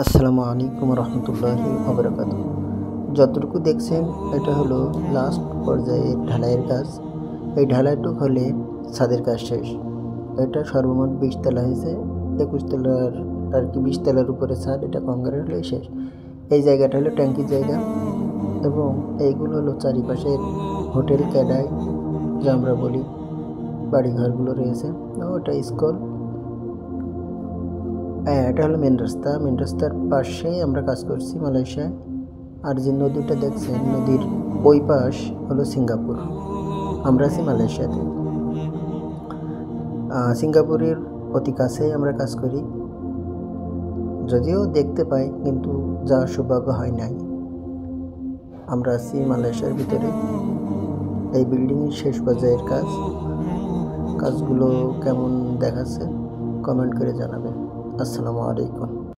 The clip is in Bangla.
আসসালামু আলাইকুম রহমতুল্লাহি ওবারাকাতুহু। যতটুকু দেখছেন এটা হলো লাস্ট পর্যায়ের ঢালাইয়ের কাজ। এই ঢালাইটুক হলে ছাদের কাজ শেষ। এটা সর্বমোট 20 তলা হয়েছে, 21 তলার আর কি 20 তলার উপরে ছাদ, এটা কংক্রিট হলেই শেষ। এই জায়গাটা হলো ট্যাঙ্কির জায়গা এবং এইগুলো হলো চারিপাশের হোটেল ক্যাডাই যা আমরা বলি বাড়িঘরগুলো রয়েছে। ওটা স্কুল। হ্যাঁ, এটা হলো মেন রাস্তা। মেন রাস্তার পাশেই আমরা কাজ করছি মালয়েশিয়ায়। আর যে নদীটা দেখছেন, নদীর ওই পাশ হলো সিঙ্গাপুর। আমরা আছি মালয়েশিয়াতে। সিঙ্গাপুরের অতি কাছেই আমরা কাজ করি, যদিও দেখতে পাই কিন্তু যাওয়ার সৌভাগ্য হয় নাই। আমরা আছি মালয়েশিয়ার ভিতরে। এই বিল্ডিংয়ের শেষ পর্যায়ের কাজ। কাজগুলো কেমন দেখাচ্ছে কমেন্ট করে জানাবেন। আসসালামু আলাইকুম।